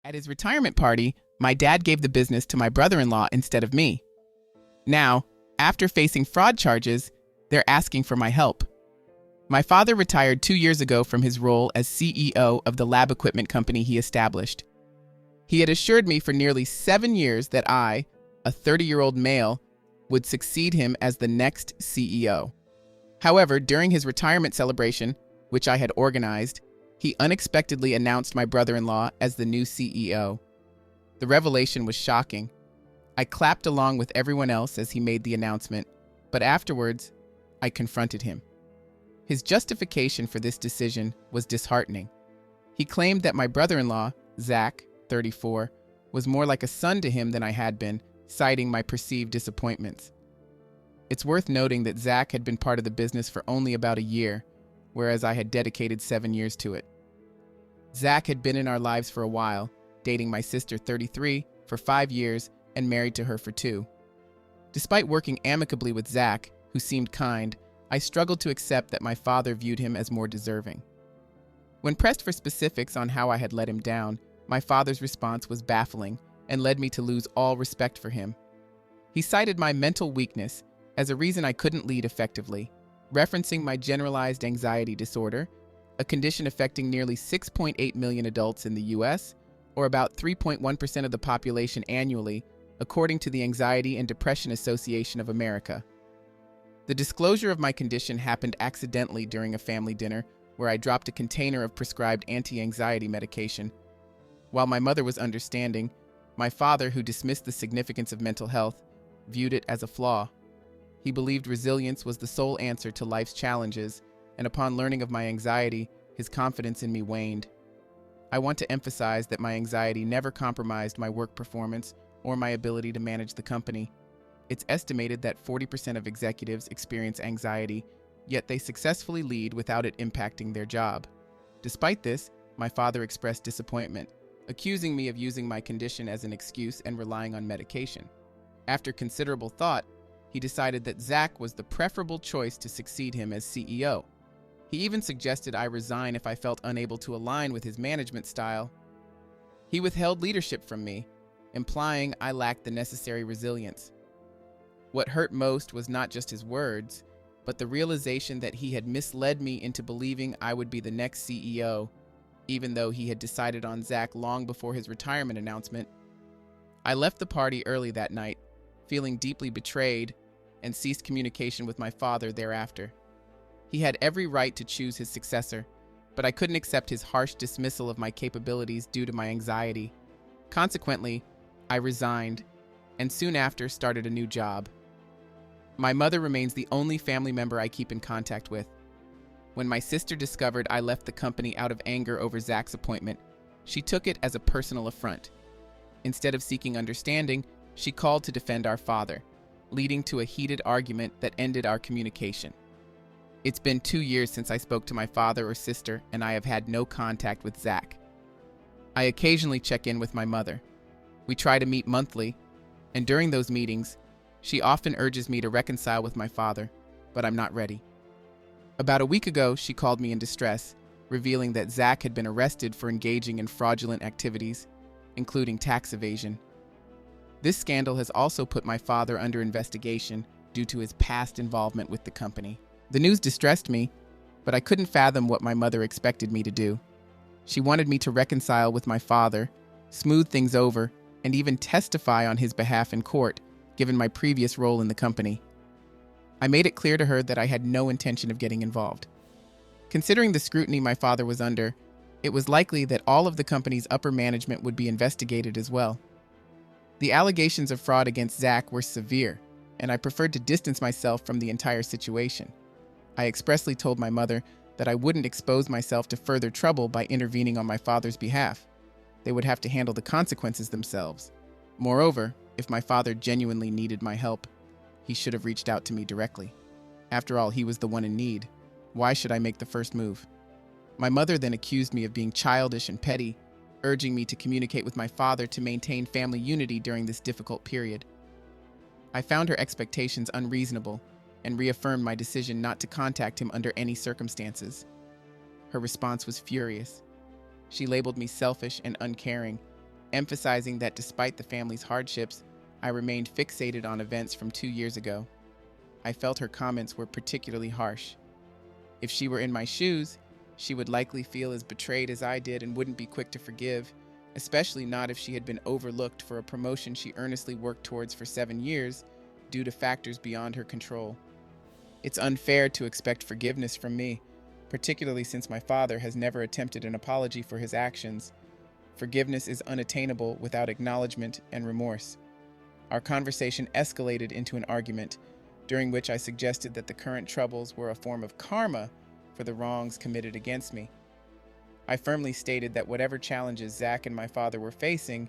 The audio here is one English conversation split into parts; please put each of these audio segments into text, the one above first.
At his retirement party, my dad gave the business to my brother-in-law instead of me. Now, after facing fraud charges, they're asking for my help. My father retired 2 years ago from his role as CEO of the lab equipment company he established. He had assured me for nearly 7 years that I, a 30-year-old male, would succeed him as the next CEO. However, during his retirement celebration, which I had organized, he unexpectedly announced my brother-in-law as the new CEO. The revelation was shocking. I clapped along with everyone else as he made the announcement, but afterwards, I confronted him. His justification for this decision was disheartening. He claimed that my brother-in-law, Zach, 34, was more like a son to him than I had been, citing my perceived disappointments. It's worth noting that Zach had been part of the business for only about a year, whereas I had dedicated 7 years to it. Zach had been in our lives for a while, dating my sister, 33, for 5 years and married to her for 2. Despite working amicably with Zach, who seemed kind, I struggled to accept that my father viewed him as more deserving. When pressed for specifics on how I had let him down, my father's response was baffling and led me to lose all respect for him. He cited my mental weakness as a reason I couldn't lead effectively, referencing my generalized anxiety disorder, a condition affecting nearly 6.8 million adults in the U.S., or about 3.1% of the population annually, according to the Anxiety and Depression Association of America. The disclosure of my condition happened accidentally during a family dinner where I dropped a container of prescribed anti-anxiety medication. While my mother was understanding, my father, who dismissed the significance of mental health, viewed it as a flaw. He believed resilience was the sole answer to life's challenges, and upon learning of my anxiety, his confidence in me waned. I want to emphasize that my anxiety never compromised my work performance or my ability to manage the company. It's estimated that 40% of executives experience anxiety, yet they successfully lead without it impacting their job. Despite this, my father expressed disappointment, accusing me of using my condition as an excuse and relying on medication. After considerable thought, he decided that Zach was the preferable choice to succeed him as CEO. He even suggested I resign if I felt unable to align with his management style. He withheld leadership from me, implying I lacked the necessary resilience. What hurt most was not just his words, but the realization that he had misled me into believing I would be the next CEO, even though he had decided on Zach long before his retirement announcement. I left the party early that night, feeling deeply betrayed, and ceased communication with my father thereafter. He had every right to choose his successor, but I couldn't accept his harsh dismissal of my capabilities due to my anxiety. Consequently, I resigned, and soon after started a new job. My mother remains the only family member I keep in contact with. When my sister discovered I left the company out of anger over Zach's appointment, she took it as a personal affront. Instead of seeking understanding, she called to defend our father, leading to a heated argument that ended our communication. It's been 2 years since I spoke to my father or sister, and I have had no contact with Zach. I occasionally check in with my mother. We try to meet monthly, and during those meetings, she often urges me to reconcile with my father, but I'm not ready. About a week ago, she called me in distress, revealing that Zach had been arrested for engaging in fraudulent activities, including tax evasion. This scandal has also put my father under investigation due to his past involvement with the company. The news distressed me, but I couldn't fathom what my mother expected me to do. She wanted me to reconcile with my father, smooth things over, and even testify on his behalf in court, given my previous role in the company. I made it clear to her that I had no intention of getting involved. Considering the scrutiny my father was under, it was likely that all of the company's upper management would be investigated as well. The allegations of fraud against Zach were severe, and I preferred to distance myself from the entire situation. I expressly told my mother that I wouldn't expose myself to further trouble by intervening on my father's behalf. They would have to handle the consequences themselves. Moreover, if my father genuinely needed my help, he should have reached out to me directly. After all, he was the one in need. Why should I make the first move? My mother then accused me of being childish and petty, urging me to communicate with my father to maintain family unity during this difficult period. I found her expectations unreasonable and reaffirmed my decision not to contact him under any circumstances. Her response was furious. She labeled me selfish and uncaring, emphasizing that despite the family's hardships, I remained fixated on events from 2 years ago. I felt her comments were particularly harsh. If she were in my shoes, she would likely feel as betrayed as I did and wouldn't be quick to forgive, especially not if she had been overlooked for a promotion she earnestly worked towards for 7 years due to factors beyond her control. It's unfair to expect forgiveness from me, particularly since my father has never attempted an apology for his actions. Forgiveness is unattainable without acknowledgement and remorse. Our conversation escalated into an argument, during which I suggested that the current troubles were a form of karma for the wrongs committed against me. I firmly stated that whatever challenges Zach and my father were facing,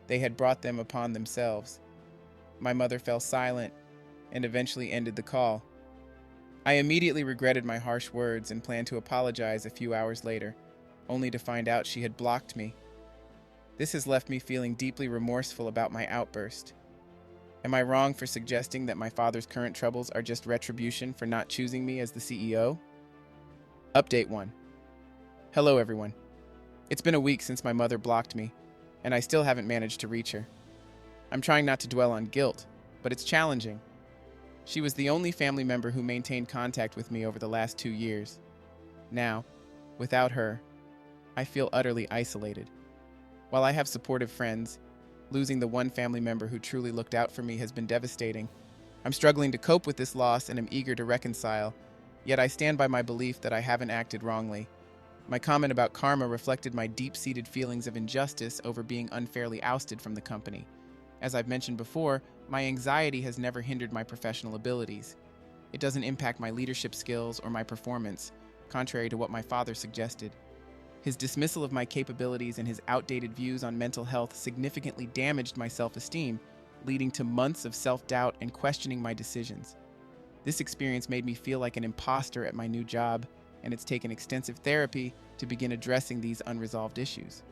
they had brought them upon themselves. My mother fell silent and eventually ended the call. I immediately regretted my harsh words and planned to apologize a few hours later, only to find out she had blocked me. This has left me feeling deeply remorseful about my outburst. Am I wrong for suggesting that my father's current troubles are just retribution for not choosing me as the CEO? Update 1. Hello, everyone. It's been a week since my mother blocked me, and I still haven't managed to reach her. I'm trying not to dwell on guilt, but it's challenging. She was the only family member who maintained contact with me over the last 2 years. Now, without her, I feel utterly isolated. While I have supportive friends, losing the one family member who truly looked out for me has been devastating. I'm struggling to cope with this loss and am eager to reconcile, yet I stand by my belief that I haven't acted wrongly. My comment about karma reflected my deep-seated feelings of injustice over being unfairly ousted from the company. As I've mentioned before, my anxiety has never hindered my professional abilities. It doesn't impact my leadership skills or my performance, contrary to what my father suggested. His dismissal of my capabilities and his outdated views on mental health significantly damaged my self-esteem, leading to months of self-doubt and questioning my decisions. This experience made me feel like an imposter at my new job, and it's taken extensive therapy to begin addressing these unresolved issues.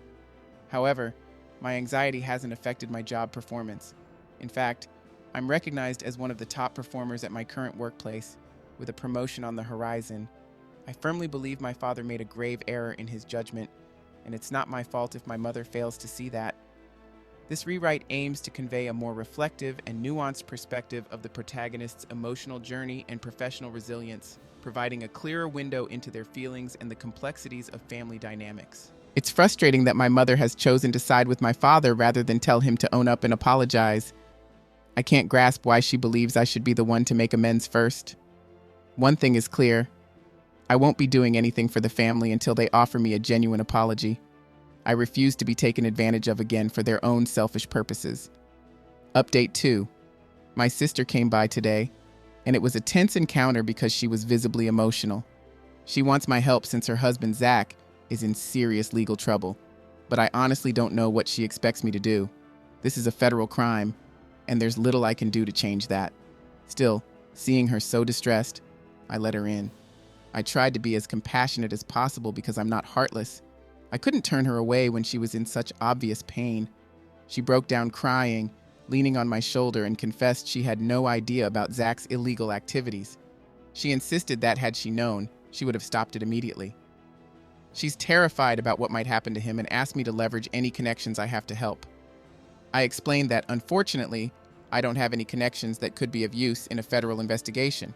However, my anxiety hasn't affected my job performance. In fact, I'm recognized as one of the top performers at my current workplace, with a promotion on the horizon. I firmly believe my father made a grave error in his judgment, and it's not my fault if my mother fails to see that. This rewrite aims to convey a more reflective and nuanced perspective of the protagonist's emotional journey and professional resilience, providing a clearer window into their feelings and the complexities of family dynamics. It's frustrating that my mother has chosen to side with my father rather than tell him to own up and apologize. I can't grasp why she believes I should be the one to make amends first. One thing is clear. I won't be doing anything for the family until they offer me a genuine apology. I refuse to be taken advantage of again for their own selfish purposes. Update 2. My sister came by today, and it was a tense encounter because she was visibly emotional. She wants my help since her husband, Zach, is in serious legal trouble, but I honestly don't know what she expects me to do. This is a federal crime, and there's little I can do to change that. Still, seeing her so distressed, I let her in. I tried to be as compassionate as possible because I'm not heartless. I couldn't turn her away when she was in such obvious pain. She broke down crying, leaning on my shoulder, and confessed she had no idea about Zach's illegal activities. She insisted that had she known, she would have stopped it immediately. She's terrified about what might happen to him and asked me to leverage any connections I have to help. I explained that, unfortunately, I don't have any connections that could be of use in a federal investigation.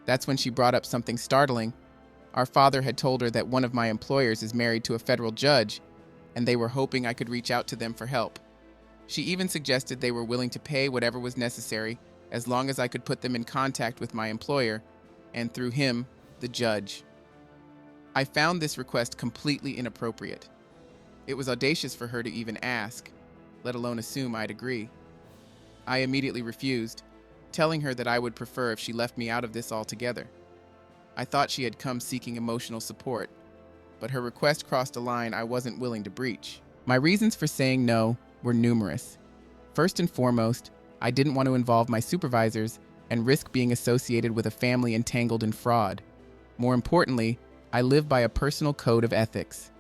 That's when she brought up something startling. Our father had told her that one of my employers is married to a federal judge, and they were hoping I could reach out to them for help. She even suggested they were willing to pay whatever was necessary as long as I could put them in contact with my employer, and through him, the judge. I found this request completely inappropriate. It was audacious for her to even ask, let alone assume I'd agree. I immediately refused, telling her that I would prefer if she left me out of this altogether. I thought she had come seeking emotional support, but her request crossed a line I wasn't willing to breach. My reasons for saying no were numerous. First and foremost, I didn't want to involve my supervisors and risk being associated with a family entangled in fraud. More importantly, I live by a personal code of ethics.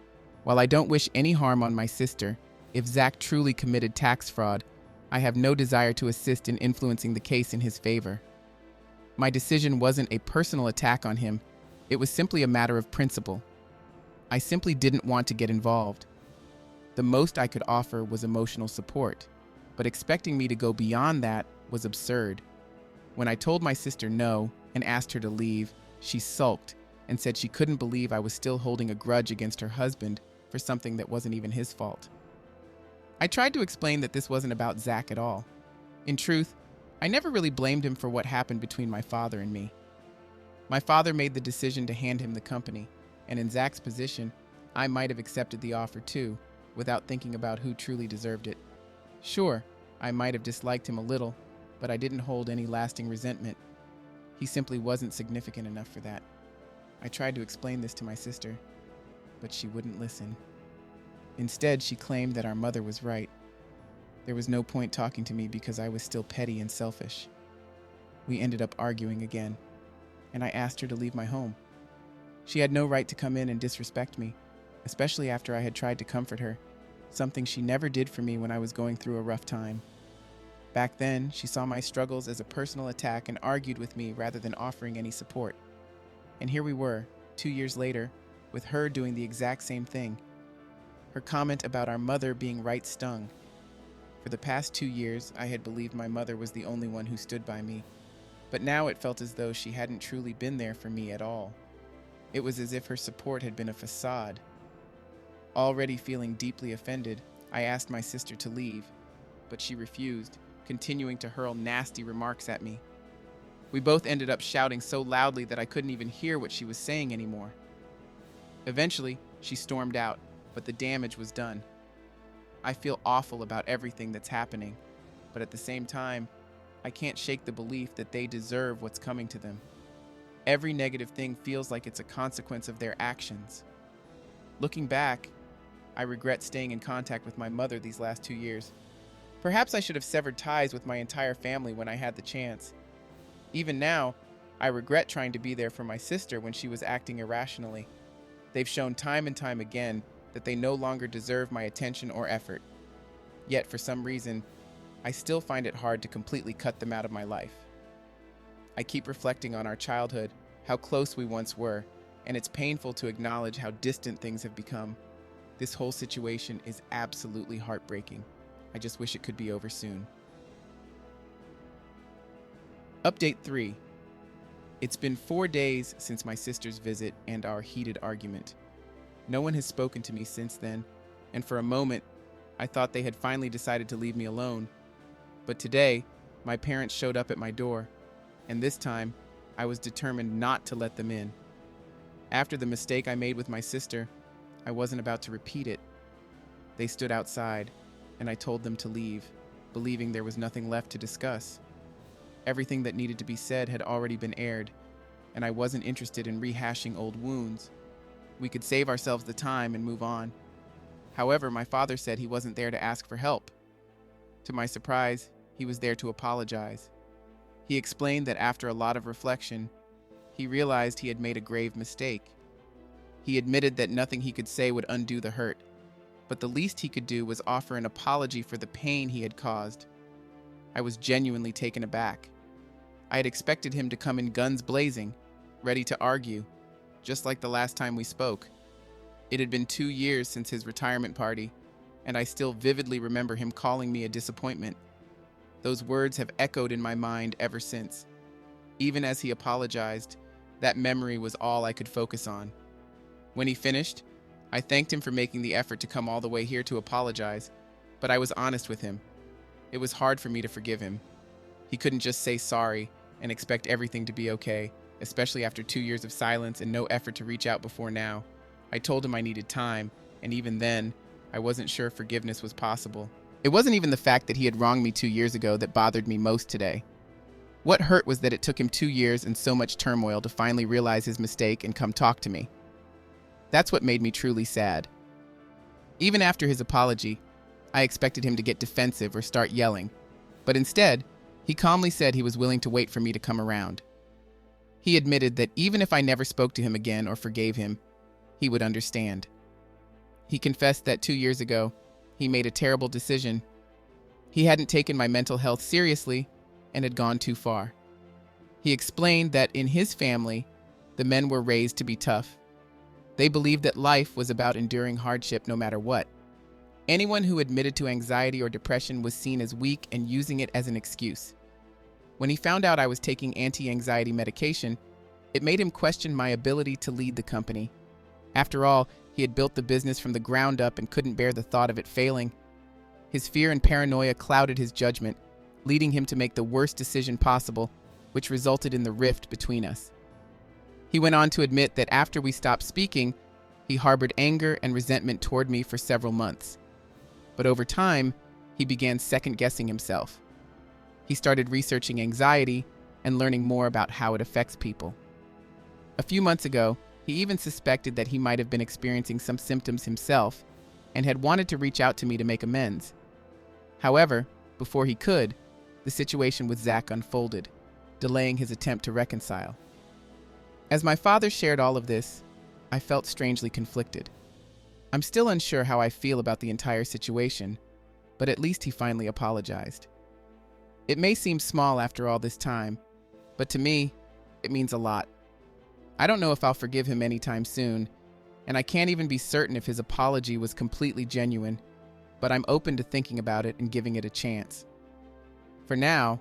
While I don't wish any harm on my sister, if Zach truly committed tax fraud, I have no desire to assist in influencing the case in his favor. My decision wasn't a personal attack on him. It was simply a matter of principle. I simply didn't want to get involved. The most I could offer was emotional support, but expecting me to go beyond that was absurd. When I told my sister no and asked her to leave, she sulked and said she couldn't believe I was still holding a grudge against her husband for something that wasn't even his fault. I tried to explain that this wasn't about Zach at all. In truth, I never really blamed him for what happened between my father and me. My father made the decision to hand him the company, and in Zach's position, I might have accepted the offer too, without thinking about who truly deserved it. Sure, I might have disliked him a little, but I didn't hold any lasting resentment. He simply wasn't significant enough for that. I tried to explain this to my sister, but she wouldn't listen. Instead, she claimed that our mother was right. There was no point talking to me because I was still petty and selfish. We ended up arguing again, and I asked her to leave my home. She had no right to come in and disrespect me, especially after I had tried to comfort her, something she never did for me when I was going through a rough time. Back then, she saw my struggles as a personal attack and argued with me rather than offering any support. And here we were, 2 years later, with her doing the exact same thing. Her comment about our mother being right stung. For the past 2 years, I had believed my mother was the only one who stood by me, but now it felt as though she hadn't truly been there for me at all. It was as if her support had been a facade. Already feeling deeply offended, I asked my sister to leave, but she refused, continuing to hurl nasty remarks at me. We both ended up shouting so loudly that I couldn't even hear what she was saying anymore. Eventually, she stormed out, but the damage was done. I feel awful about everything that's happening, but at the same time, I can't shake the belief that they deserve what's coming to them. Every negative thing feels like it's a consequence of their actions. Looking back, I regret staying in contact with my mother these last 2 years. Perhaps I should have severed ties with my entire family when I had the chance. Even now, I regret trying to be there for my sister when she was acting irrationally. They've shown time and time again that they no longer deserve my attention or effort. Yet, for some reason, I still find it hard to completely cut them out of my life. I keep reflecting on our childhood, how close we once were, and it's painful to acknowledge how distant things have become. This whole situation is absolutely heartbreaking. I just wish it could be over soon. Update 3. It's been 4 days since my sister's visit and our heated argument. No one has spoken to me since then, and for a moment, I thought they had finally decided to leave me alone. But today, my parents showed up at my door, and this time, I was determined not to let them in. After the mistake I made with my sister, I wasn't about to repeat it. They stood outside, and I told them to leave, believing there was nothing left to discuss. Everything that needed to be said had already been aired, and I wasn't interested in rehashing old wounds. We could save ourselves the time and move on. However, my father said he wasn't there to ask for help. To my surprise, he was there to apologize. He explained that after a lot of reflection, he realized he had made a grave mistake. He admitted that nothing he could say would undo the hurt, but the least he could do was offer an apology for the pain he had caused. I was genuinely taken aback. I had expected him to come in guns blazing, ready to argue, just like the last time we spoke. It had been 2 years since his retirement party, and I still vividly remember him calling me a disappointment. Those words have echoed in my mind ever since. Even as he apologized, that memory was all I could focus on. When he finished, I thanked him for making the effort to come all the way here to apologize, but I was honest with him. It was hard for me to forgive him. He couldn't just say sorry and expect everything to be okay, especially after 2 years of silence and no effort to reach out before now. I told him I needed time, and even then, I wasn't sure forgiveness was possible. It wasn't even the fact that he had wronged me 2 years ago that bothered me most today. What hurt was that it took him 2 years and so much turmoil to finally realize his mistake and come talk to me. That's what made me truly sad. Even after his apology, I expected him to get defensive or start yelling, but instead, he calmly said he was willing to wait for me to come around. He admitted that even if I never spoke to him again or forgave him, he would understand. He confessed that 2 years ago, he made a terrible decision. He hadn't taken my mental health seriously and had gone too far. He explained that in his family, the men were raised to be tough. They believed that life was about enduring hardship no matter what. Anyone who admitted to anxiety or depression was seen as weak and using it as an excuse. When he found out I was taking anti-anxiety medication, it made him question my ability to lead the company. After all, he had built the business from the ground up and couldn't bear the thought of it failing. His fear and paranoia clouded his judgment, leading him to make the worst decision possible, which resulted in the rift between us. He went on to admit that after we stopped speaking, he harbored anger and resentment toward me for several months. But over time, he began second-guessing himself. He started researching anxiety and learning more about how it affects people. A few months ago, he even suspected that he might have been experiencing some symptoms himself and had wanted to reach out to me to make amends. However, before he could, the situation with Zach unfolded, delaying his attempt to reconcile. As my father shared all of this, I felt strangely conflicted. I'm still unsure how I feel about the entire situation, but at least he finally apologized. It may seem small after all this time, but to me, it means a lot. I don't know if I'll forgive him anytime soon, and I can't even be certain if his apology was completely genuine, but I'm open to thinking about it and giving it a chance. For now,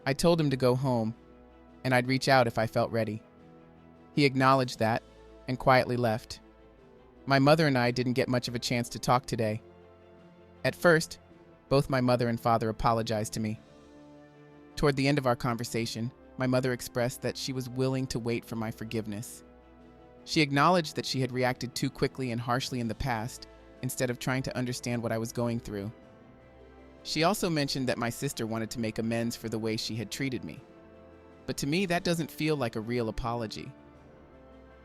I told him to go home, and I'd reach out if I felt ready. He acknowledged that and quietly left. My mother and I didn't get much of a chance to talk today. At first, both my mother and father apologized to me. Toward the end of our conversation, my mother expressed that she was willing to wait for my forgiveness. She acknowledged that she had reacted too quickly and harshly in the past, instead of trying to understand what I was going through. She also mentioned that my sister wanted to make amends for the way she had treated me. But to me, that doesn't feel like a real apology.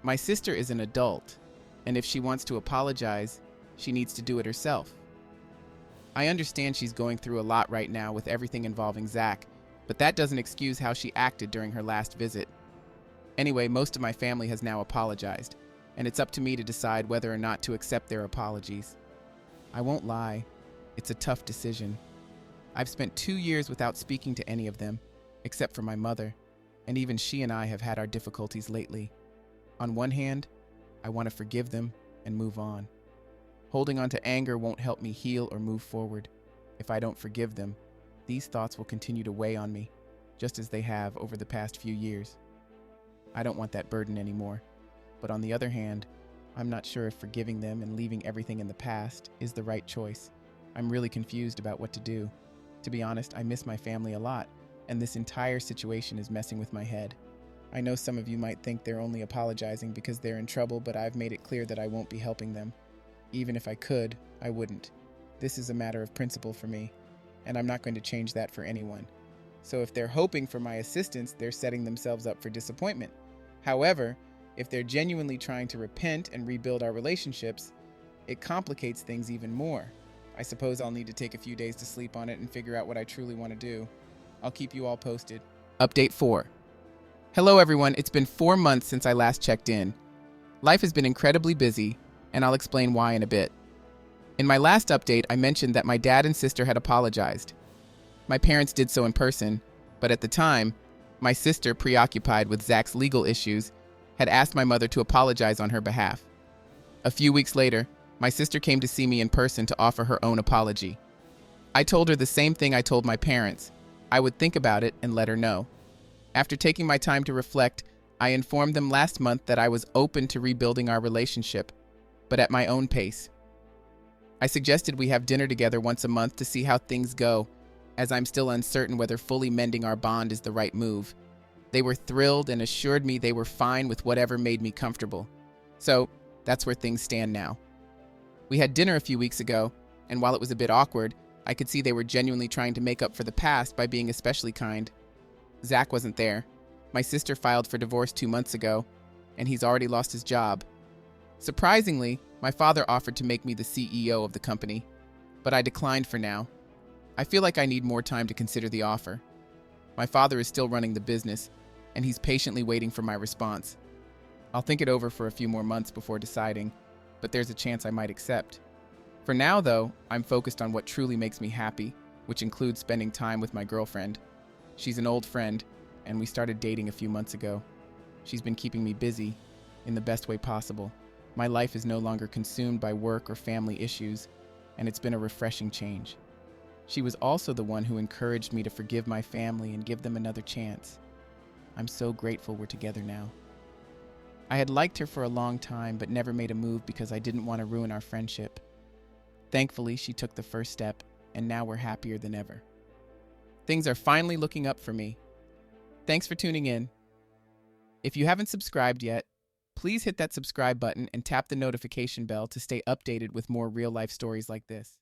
My sister is an adult, and if she wants to apologize, she needs to do it herself. I understand she's going through a lot right now with everything involving Zach, but that doesn't excuse how she acted during her last visit. Anyway, most of my family has now apologized, and it's up to me to decide whether or not to accept their apologies. I won't lie, it's a tough decision. I've spent 2 years without speaking to any of them, except for my mother, and even she and I have had our difficulties lately. On one hand, I want to forgive them and move on. Holding on to anger won't help me heal or move forward. If I don't forgive them, these thoughts will continue to weigh on me, just as they have over the past few years. I don't want that burden anymore. But on the other hand, I'm not sure if forgiving them and leaving everything in the past is the right choice. I'm really confused about what to do. To be honest, I miss my family a lot, and this entire situation is messing with my head. I know some of you might think they're only apologizing because they're in trouble, but I've made it clear that I won't be helping them. Even if I could, I wouldn't. This is a matter of principle for me, and I'm not going to change that for anyone. So if they're hoping for my assistance, they're setting themselves up for disappointment. However, if they're genuinely trying to repent and rebuild our relationships, it complicates things even more. I suppose I'll need to take a few days to sleep on it and figure out what I truly want to do. I'll keep you all posted. Update 4. Hello everyone, it's been 4 months since I last checked in. Life has been incredibly busy, and I'll explain why in a bit. In my last update, I mentioned that my dad and sister had apologized. My parents did so in person, but at the time, my sister, preoccupied with Zach's legal issues, had asked my mother to apologize on her behalf. A few weeks later, my sister came to see me in person to offer her own apology. I told her the same thing I told my parents. I would think about it and let her know. After taking my time to reflect, I informed them last month that I was open to rebuilding our relationship, but at my own pace. I suggested we have dinner together once a month to see how things go, as I'm still uncertain whether fully mending our bond is the right move. They were thrilled and assured me they were fine with whatever made me comfortable. So, that's where things stand now. We had dinner a few weeks ago, and while it was a bit awkward, I could see they were genuinely trying to make up for the past by being especially kind. Zach wasn't there. My sister filed for divorce 2 months ago, and he's already lost his job. Surprisingly, my father offered to make me the CEO of the company, but I declined for now. I feel like I need more time to consider the offer. My father is still running the business, and he's patiently waiting for my response. I'll think it over for a few more months before deciding, but there's a chance I might accept. For now, though, I'm focused on what truly makes me happy, which includes spending time with my girlfriend. She's an old friend, and we started dating a few months ago. She's been keeping me busy, in the best way possible. My life is no longer consumed by work or family issues, and it's been a refreshing change. She was also the one who encouraged me to forgive my family and give them another chance. I'm so grateful we're together now. I had liked her for a long time, but never made a move because I didn't want to ruin our friendship. Thankfully, she took the first step, and now we're happier than ever. Things are finally looking up for me. Thanks for tuning in. If you haven't subscribed yet, please hit that subscribe button and tap the notification bell to stay updated with more real-life stories like this.